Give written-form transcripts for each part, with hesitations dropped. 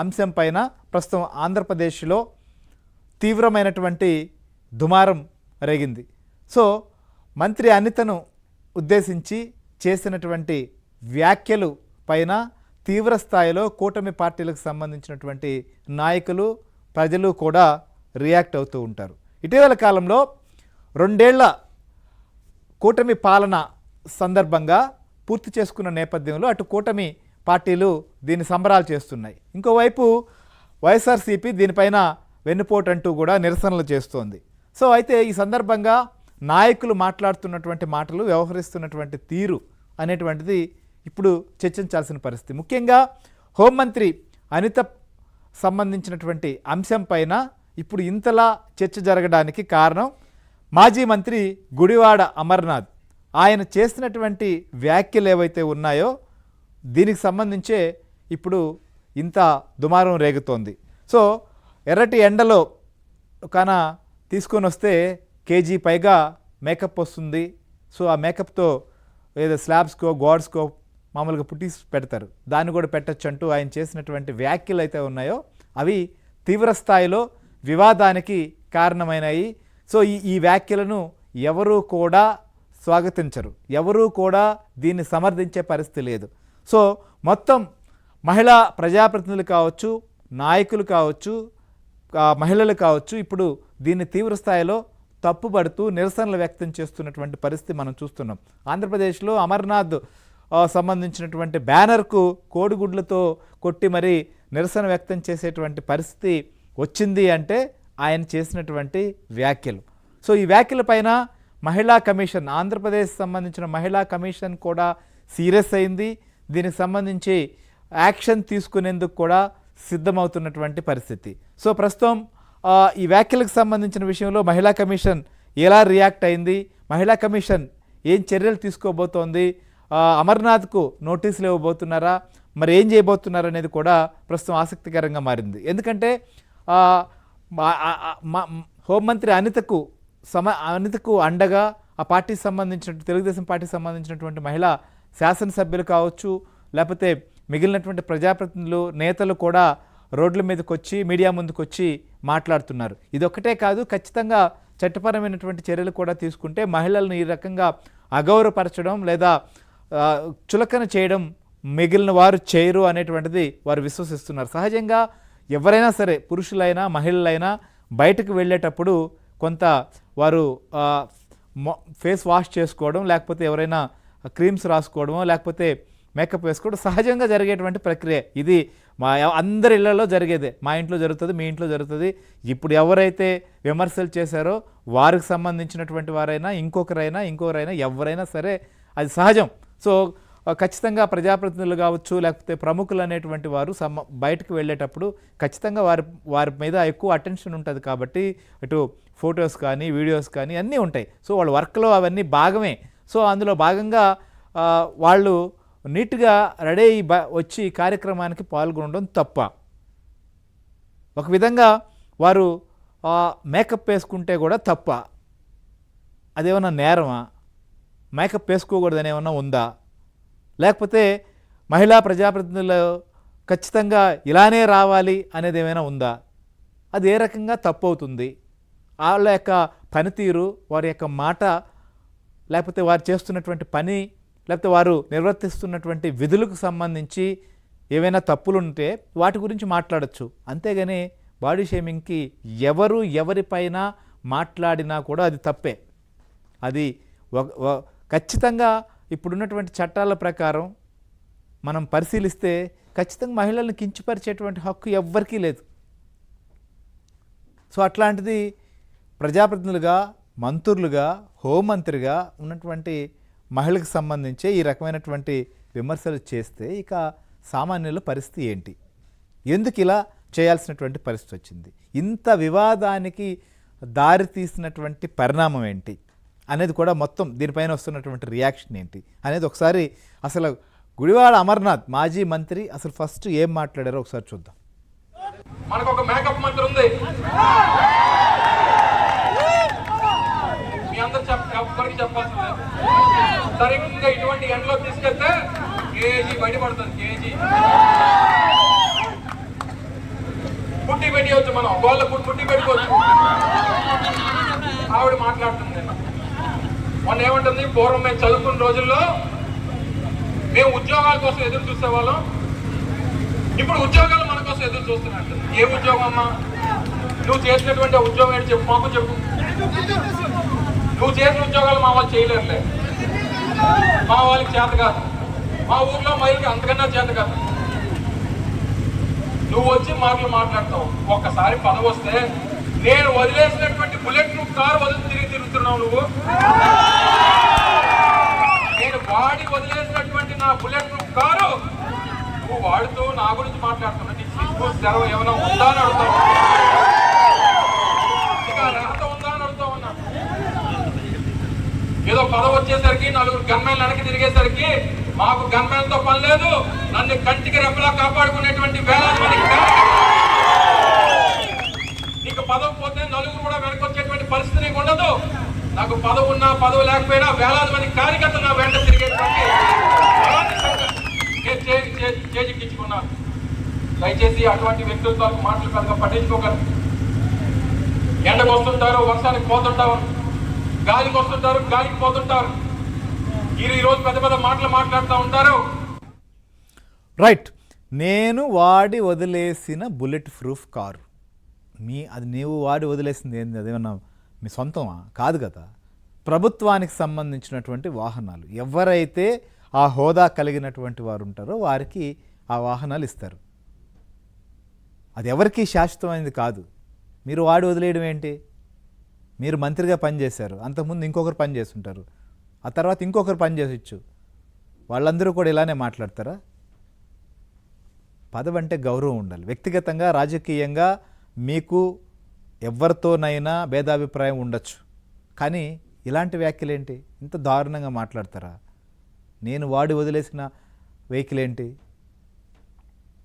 అంశం పైన ప్రస్తుతం ఆంధ్రప్రదేశ్లో తీవ్రమైనటువంటి దుమారం రేగింది. సో మంత్రి అనితను ఉద్దేశించి చేసినటువంటి వ్యాఖ్యలు పైన తీవ్ర స్థాయిలో కూటమి పార్టీలకు సంబంధించినటువంటి నాయకులు ప్రజలు కూడా రియాక్ట్ అవుతూ ఉంటారు. ఇటీవల కాలంలో 2 ఏళ్ల కూటమి పాలన సందర్భంగా పూర్తి చేసుకున్న నేపథ్యంలో అటు కూటమి పార్టీలు దీన్ని సంబరాలు చేస్తున్నాయి. ఇంకోవైపు వైఎస్ఆర్సీపీ దీనిపైన వెన్నుపోటు అంటూ కూడా నిరసనలు చేస్తోంది. సో అయితే ఈ సందర్భంగా నాయకులు మాట్లాడుతున్నటువంటి మాటలు, వ్యవహరిస్తున్నటువంటి తీరు అనేటువంటిది ఇప్పుడు చర్చించాల్సిన పరిస్థితి. ముఖ్యంగా హోంమంత్రి అనిత సంబంధించినటువంటి అంశం పైన ఇప్పుడు ఇంతలా చర్చ జరగడానికి కారణం మాజీ మంత్రి గుడివాడ అమర్నాథ్ ఆయన చేసినటువంటి వ్యాఖ్యలు ఏవైతే ఉన్నాయో దీనికి సంబంధించే ఇప్పుడు ఇంత దుమారం రేగుతోంది. సో ఎర్రటి ఎండలో కాన తీసుకొని వస్తే కేజీ పైగా మేకప్ వస్తుంది. సో ఆ మేకప్తో ఏదో స్లాబ్స్కో గాడ్స్కో మామూలుగా పుట్టిస్ పెడతారు, దాన్ని కూడా పెట్టచ్చు అంటూ ఆయన చేసినటువంటి వ్యాఖ్యలు అయితే ఉన్నాయో అవి తీవ్ర స్థాయిలో వివాదానికి కారణమైనాయి. సో ఈ వ్యాఖ్యలను ఎవరూ కూడా స్వాగతించరు, ఎవరూ కూడా దీన్ని సమర్థించే పరిస్థితి లేదు. సో మొత్తం మహిళా ప్రజాప్రతినిధులు కావచ్చు, నాయకులు కావచ్చు, మహిళలు కావచ్చు ఇప్పుడు దీన్ని తీవ్ర స్థాయిలో తప్పుపడుతూ నిరసనలు వ్యక్తం చేస్తున్నటువంటి పరిస్థితి మనం చూస్తున్నాం. ఆంధ్రప్రదేశ్లో అమర్నాథ్ సంబంధించినటువంటి బ్యానర్కు కోడిగుడ్లతో కొట్టి మరీ నిరసన వ్యక్తం చేసేటువంటి పరిస్థితి వచ్చింది అంటే ఆయన చేసినటువంటి వ్యాఖ్యలు. సో ఈ వ్యాఖ్యల పైన మహిళా కమిషన్, ఆంధ్రప్రదేశ్ సంబంధించిన మహిళా కమిషన్ కూడా సీరియస్ అయింది. దీనికి సంబంధించి యాక్షన్ తీసుకునేందుకు కూడా సిద్ధమవుతున్నటువంటి పరిస్థితి. సో ప్రస్తుతం ఈ వ్యాఖ్యలకు సంబంధించిన విషయంలో మహిళా కమిషన్ ఎలా రియాక్ట్ అయింది, మహిళా కమిషన్ ఏం చర్యలు తీసుకోబోతోంది, అమర్నాథ్కు నోటీసులు ఇవ్వబోతున్నారా, మరి ఏం చేయబోతున్నారు అనేది కూడా ప్రస్తుతం ఆసక్తికరంగా మారింది. ఎందుకంటే హోంమంత్రి అనితకు అండగా ఆ పార్టీకి సంబంధించిన తెలుగుదేశం పార్టీకి సంబంధించినటువంటి మహిళా శాసనసభ్యులు కావచ్చు, లేకపోతే మిగిలినటువంటి ప్రజాప్రతినిధులు, నేతలు కూడా రోడ్ల మీదకి వచ్చి మీడియా ముందుకు వచ్చి మాట్లాడుతున్నారు. ఇదొక్కటే కాదు, ఖచ్చితంగా చట్టపరమైనటువంటి చర్యలు కూడా తీసుకుంటే మహిళలను ఈ రకంగా అగౌరవపరచడం లేదా చులకన చేయడం మిగిలిన వారు చేయరు అనేటువంటిది వారు విశ్వసిస్తున్నారు. సహజంగా ఎవరైనా సరే, పురుషులైనా మహిళలైనా బయటకు వెళ్ళేటప్పుడు కొంత వారు ఫేస్ వాష్ చేసుకోవడం, లేకపోతే ఎవరైనా క్రీమ్స్ రాసుకోవడమో లేకపోతే మేకప్ వేసుకోవడం సహజంగా జరిగేటువంటి ప్రక్రియ. ఇది మా అందరి ఇళ్లలో జరిగేదే, మా ఇంట్లో జరుగుతుంది, మీ ఇంట్లో జరుగుతుంది. ఇప్పుడు ఎవరైతే విమర్శలు చేశారో వారికి సంబంధించినటువంటి వారైనా ఇంకొకరైనా ఎవరైనా సరే అది సహజం. సో ఖచ్చితంగా ప్రజాప్రతినిధులు కావచ్చు, లేకపోతే ప్రముఖులు అనేటువంటి వారు బయటకు వెళ్ళేటప్పుడు ఖచ్చితంగా వారి మీద ఎక్కువ అటెన్షన్ ఉంటుంది. కాబట్టి ఇటు ఫొటోస్ కానీ వీడియోస్ కానీ అన్నీ ఉంటాయి. సో వాళ్ళ వర్క్లో అవన్నీ భాగమే. సో అందులో భాగంగా వాళ్ళు నీట్గా రెడీ వచ్చి కార్యక్రమానికి పాల్గొనడం తప్ప. ఒక విధంగా వారు మేకప్ వేసుకుంటే కూడా తప్ప. అదేమన్నా నేరమా? మేకప్ వేసుకోకూడదని ఏమన్నా ఉందా? లేకపోతే మహిళా ప్రజాప్రతినిధులు ఖచ్చితంగా ఇలానే రావాలి అనేది ఏమైనా ఉందా? అది ఏ రకంగా తప్పు అవుతుంది? వాళ్ళ యొక్క పనితీరు, వారి యొక్క మాట, లేకపోతే వారు చేస్తున్నటువంటి పని, లేకపోతే వారు నిర్వర్తిస్తున్నటువంటి విధులకు సంబంధించి ఏవైనా తప్పులు ఉంటే వాటి గురించి మాట్లాడచ్చు. అంతేగాని బాడీ షేమింగ్కి ఎవరిపైన మాట్లాడినా కూడా అది తప్పే. అది ఖచ్చితంగా ఇప్పుడున్నటువంటి చట్టాల ప్రకారం మనం పరిశీలిస్తే ఖచ్చితంగా మహిళలను కించపరిచేటువంటి హక్కు ఎవ్వరికీ లేదు. సో అట్లాంటిది ప్రజాప్రతినిధులుగా, మంత్రులుగా, హోంమంత్రిగా ఉన్నటువంటి మహిళకు సంబంధించి ఈ రకమైనటువంటి విమర్శలు చేస్తే ఇక సామాన్యుల పరిస్థితి ఏంటి? ఎందుకు ఇలా చేయాల్సినటువంటి పరిస్థితి వచ్చింది? ఇంత వివాదానికి దారి తీసినటువంటి పరిణామం ఏంటి అనేది కూడా, మొత్తం దీనిపైన వస్తున్నటువంటి రియాక్షన్ ఏంటి అనేది ఒకసారి అసలు గుడివాడ అమర్నాథ్ మాజీ మంత్రి అసలు ఫస్ట్ ఏం మాట్లాడారో ఒకసారి చూద్దాం. మనకు ఒక మేకప్ మంత్రి ఉంది, మీ అందరు ఎవరికి చెప్పాల్సింది లేదు. సరిగ్గా ఇటువంటి ఎండలో తీసుకెళ్తే కేజీ బయటపడుతుంది. కేజీ మనం వాళ్ళ ముట్టి పెట్టుకోవచ్చు. ఆవిడ మాట్లాడుతుంది మొన్న ఏమంటుంది, పూర్వం మేము చదువుకున్న రోజుల్లో మేము ఉద్యోగాల కోసం ఎదురు చూసేవాళ్ళం, ఇప్పుడు ఉద్యోగాలు మన కోసం ఎదురు చూస్తున్నట్టు. ఏ ఉద్యోగం అమ్మా? నువ్వు చేసినటువంటి ఉద్యోగం ఏంటి చెప్పు, మాకు చెప్పు. నువ్వు చేసిన ఉద్యోగాలు మా వాళ్ళు చేయలేరులే, మా వాళ్ళకి చేత కాదు, మా ఊర్లో మహిళకి అంతకన్నా చేత కాదు. నువ్వు వచ్చి మాటలు మాట్లాడతావు. ఒక్కసారి పదవి వస్తే నేను వదిలేసినటువంటి బుల్లెట్ ప్రూఫ్ కారు వదిలి తిరుగుతున్నావు నువ్వు. నేను వాడి వదిలేసినటువంటి నా బుల్లెట్ ప్రూఫ్ కారు నువ్వు వాడుతూ నా గురించి మాట్లాడుతున్నా. నీకు సిగ్గు సెలవు ఏమైనా ఉందా అని అడుగుతావు, ఇక అర్హత ఉందా అని అడుగుతా ఉన్నా. ఏదో పదవి వచ్చేసరికి నలుగురు గన్మెన్లు వెనక్కి తిరిగేసరికి మాకు గన్మెన్లతో పని లేదు, నన్ను కంటికి రెప్పలా కాపాడుకునేటువంటి వేలాది మంది నీకు పదవి పోతే నలుగురు కూడా వెనక్కి వచ్చేటువంటి పరిస్థితి నీకు ఉండదు. నాకు పదవి ఉన్నా పదవి లేకపోయినా వేలాది మంది కార్యకర్తలు నా వెంట తిరిగేటువంటి చేజిక్కించుకున్నాను. దయచేసి అటువంటి వ్యక్తులతో మాటలు పెద్దగా పట్టించుకోగలరు. ఎండకు వస్తుంటారు, వర్షానికి పోతుంటారు, గాలికి వస్తుంటారు, గాలికి పోతుంటారు. ఈ రోజు పెద్ద పెద్ద మాటలు మాట్లాడుతూ ఉంటారు. రైట్. నేను వాడి వదిలేసిన బుల్లెట్ ప్రూఫ్ కారు అది నీవు వాడి వదిలేసింది ఏంది? అదేమన్నా మీ సొంతమా? కాదు కదా. ప్రభుత్వానికి సంబంధించినటువంటి వాహనాలు, ఎవరైతే ఆ హోదా కలిగినటువంటి వారు ఉంటారో వారికి ఆ వాహనాలు ఇస్తారు. అది ఎవరికి శాశ్వతమైనది కాదు. మీరు వాడి వదిలేయడం ఏంటి? మీరు మంత్రిగా పనిచేశారు, అంతకుముందు ఇంకొకరు పని చేస్తుంటారు, ఆ తర్వాత ఇంకొకరు పని చేసొచ్చు. వాళ్ళందరూ కూడా ఇలానే మాట్లాడతారా? పదవి అంటే గౌరవం ఉండాలి. వ్యక్తిగతంగా రాజకీయంగా మీకు ఎవరితోనైనా భేదాభిప్రాయం ఉండొచ్చు, కానీ ఇలాంటి వ్యాఖ్యలు ఏంటి? ఇంత దారుణంగా మాట్లాడతారా? నేను వాడి వదిలేసిన వెహికల్ ఏంటి?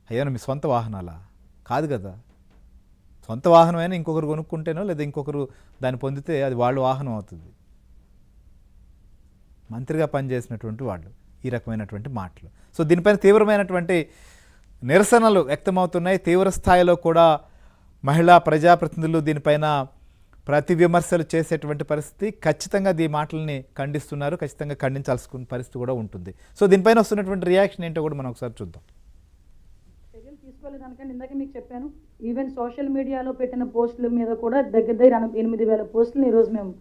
అయ్యా మీ సొంత వాహనాలా? కాదు కదా. సొంత వాహనమైనా ఇంకొకరు కొనుక్కుంటేనో లేదా ఇంకొకరు దాన్ని పొందితే అది వాళ్ళ వాహనం అవుతుంది. మంత్రిగా పనిచేసినటువంటి వాళ్ళు ఈ రకమైనటువంటి మాటలు. సో దీనిపైన తీవ్రమైనటువంటి నిరసనలు వ్యక్తమవుతున్నాయి. తీవ్ర స్థాయిలో కూడా మహిళా ప్రజాప్రతినిధులు దీనిపైన ప్రతి విమర్శలు చేసేటువంటి పరిస్థితి. ఖచ్చితంగా ఈ మాటల్ని ఖండిస్తున్నారు, ఖచ్చితంగా ఖండించాల్సిన పరిస్థితి కూడా ఉంటుంది. సో దీనిపైన వస్తున్నటువంటి రియాక్షన్ ఏంటో కూడా మనం ఒకసారి చూద్దాం. చర్యలు తీసుకోలేదానికంటే ఇందాక మీకు చెప్పాను, ఈవెన్ సోషల్ మీడియాలో పెట్టిన పోస్టుల మీద కూడా దగ్గర 8,000 పోస్టులను ఈరోజు మేము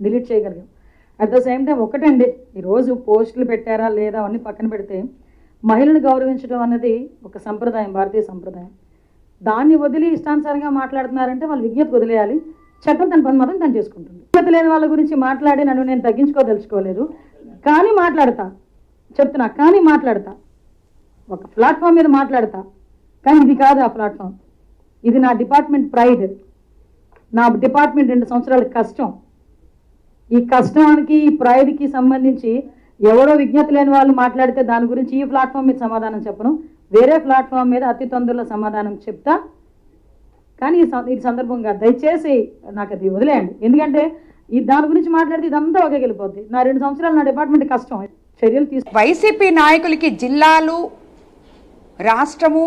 డిలీట్ చేయగలిగాం. అట్ ద సేమ్ టైం ఒకటండి, ఈరోజు పోస్టులు పెట్టారా లేదా అవన్నీ పక్కన పెడితే మహిళను గౌరవించడం అన్నది ఒక సంప్రదాయం, భారతీయ సంప్రదాయం. దాన్ని వదిలి ఇష్టానుసారంగా మాట్లాడుతున్నారంటే వాళ్ళు విజ్ఞప్తి వదిలేయాలి. చట్టం తన పని మాత్రం తను చేసుకుంటుంది. విజ్ఞప్తి లేని వాళ్ళ గురించి మాట్లాడి నన్ను నేను తగ్గించుకోదలుచుకోలేదు, కానీ మాట్లాడతా, చెప్తున్నా, కానీ మాట్లాడతా. ఒక ప్లాట్ఫామ్ మీద మాట్లాడతా, కానీ ఇది కాదు ఆ ప్లాట్ఫామ్. ఇది నా డిపార్ట్మెంట్ ప్రైడ్, నా డిపార్ట్మెంట్ 2 సంవత్సరాల కష్టం. ఈ కష్టానికి ఈ ప్రైడ్కి సంబంధించి ఎవరో విజ్ఞత లేని వాళ్ళు మాట్లాడితే దాని గురించి ఈ ప్లాట్ఫామ్ మీద సమాధానం చెప్పను, వేరే ప్లాట్ఫామ్ మీద అతి తొందరలో సమాధానం చెప్తా. కానీ ఈ సందర్భంగా దయచేసి నాకు అది వదిలేయండి. ఎందుకంటే దాని గురించి మాట్లాడితే ఇదంతా ఒకే వెళ్ళిపోద్ది. నా 2 సంవత్సరాలు నా డిపార్ట్మెంట్ కష్టం. చర్యలు వైసీపీ నాయకులకి జిల్లాలు, రాష్ట్రము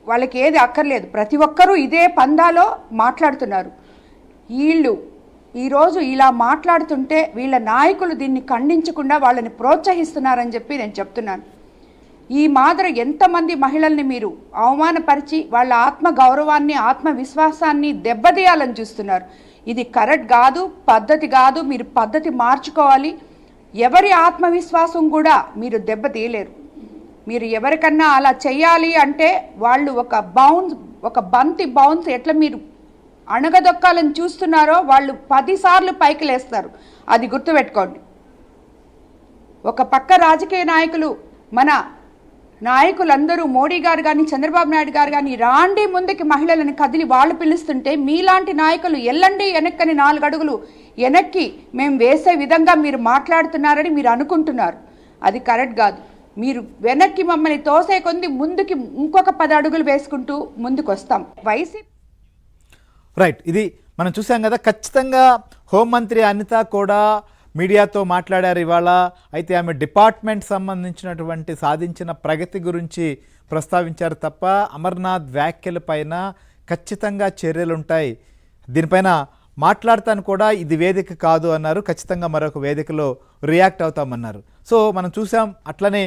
వాళ్ళకి ఏది అక్కర్లేదు. ప్రతి ఒక్కరూ ఇదే పందాలో మాట్లాడుతున్నారు. వీళ్ళు ఈరోజు ఇలా మాట్లాడుతుంటే వీళ్ళ నాయకులు దీన్ని ఖండించకుండా వాళ్ళని ప్రోత్సహిస్తున్నారని చెప్పి నేను చెప్తున్నాను. ఈ మాదిరి ఎంతమంది మహిళల్ని మీరు అవమానపరిచి వాళ్ళ ఆత్మ గౌరవాన్ని, ఆత్మవిశ్వాసాన్ని దెబ్బతీయాలని చూస్తున్నారు. ఇది కరెక్ట్ కాదు, పద్ధతి కాదు. మీరు పద్ధతి మార్చుకోవాలి. ఎవరి ఆత్మవిశ్వాసం కూడా మీరు దెబ్బతీయలేరు. మీరు ఎవరికన్నా అలా చెయ్యాలి అంటే వాళ్ళు ఒక బంతి బౌన్స్ ఎట్లా మీరు అణగదొక్కాలని చూస్తున్నారో వాళ్ళు 10 సార్లు పైకి లేస్తారు. అది గుర్తుపెట్టుకోండి. ఒక పక్క రాజకీయ నాయకులు, మన నాయకులందరూ మోడీ గారు కానీ చంద్రబాబు నాయుడు గారు కానీ రాండి ముందుకి మహిళలను కదిలి వాళ్ళు పిలుస్తుంటే మీలాంటి నాయకులు ఎల్లండి వెనక్కని 4 అడుగులు వెనక్కి మేము వేసే విధంగా మీరు మాట్లాడుతున్నారని మీరు అనుకుంటున్నారు. అది కరెక్ట్ కాదు. మీరు వెనక్కి మమ్మల్ని తోసే కొంది ముందుకి ఇంకొక 10 అడుగులు వేసుకుంటూ ముందుకు వస్తాం. YCP right. ఇది మనం చూసాం కదా. ఖచ్చితంగా హోంమంత్రి అనిత కూడా మీడియాతో మాట్లాడారు ఇవాళ. అయితే ఆమె డిపార్ట్మెంట్ సంబంధించినటువంటి సాధించిన ప్రగతి గురించి ప్రస్తావించారు తప్ప అమర్నాథ్ వ్యాఖ్యల పైన ఖచ్చితంగా చర్యలుంటాయి, దీనిపైన మాట్లాడతాను కూడా, ఇది వేదిక కాదు అన్నారు. ఖచ్చితంగా మరొక వేదికలో రియాక్ట్ అవుతామన్నారు. సో మనం చూసాం. అట్లనే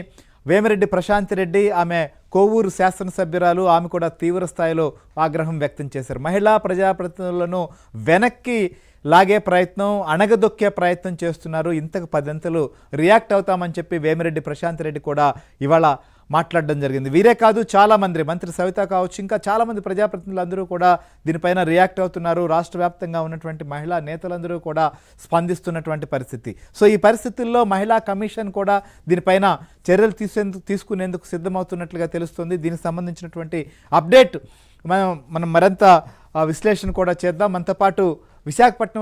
వేమిరెడ్డి ప్రశాంతి రెడ్డి, ఆమె కోవూరు శాసనసభ్యురాలు, ఆమె కూడా తీవ్ర స్థాయిలో ఆగ్రహం వ్యక్తం చేశారు. మహిళా ప్రజాప్రతినిధులను వెనక్కి లాగే ప్రయత్నం, అణగదొక్కే ప్రయత్నం చేస్తున్నారు, ఇంతకు 10 అంతలు రియాక్ట్ అవుతామని చెప్పి వేమిరెడ్డి ప్రశాంత్ రెడ్డి కూడా ఇవాళ మాట్లాడడం జరిగింది. వీరే కాదు, చాలామంది, మంత్రి సవిత కావచ్చు, ఇంకా చాలామంది ప్రజాప్రతినిధులు అందరూ కూడా దీనిపైన రియాక్ట్ అవుతున్నారు. రాష్ట్ర వ్యాప్తంగా ఉన్నటువంటి మహిళా నేతలందరూ కూడా స్పందిస్తున్నటువంటి పరిస్థితి. సో ఈ పరిస్థితుల్లో మహిళా కమిషన్ కూడా దీనిపైన చర్యలు తీసుకునేందుకు సిద్ధమవుతున్నట్లుగా తెలుస్తుంది. దీనికి సంబంధించినటువంటి అప్డేట్ మనం మరింత విశ్లేషణ కూడా చేద్దాం. మనతో పాటు విశాఖపట్నం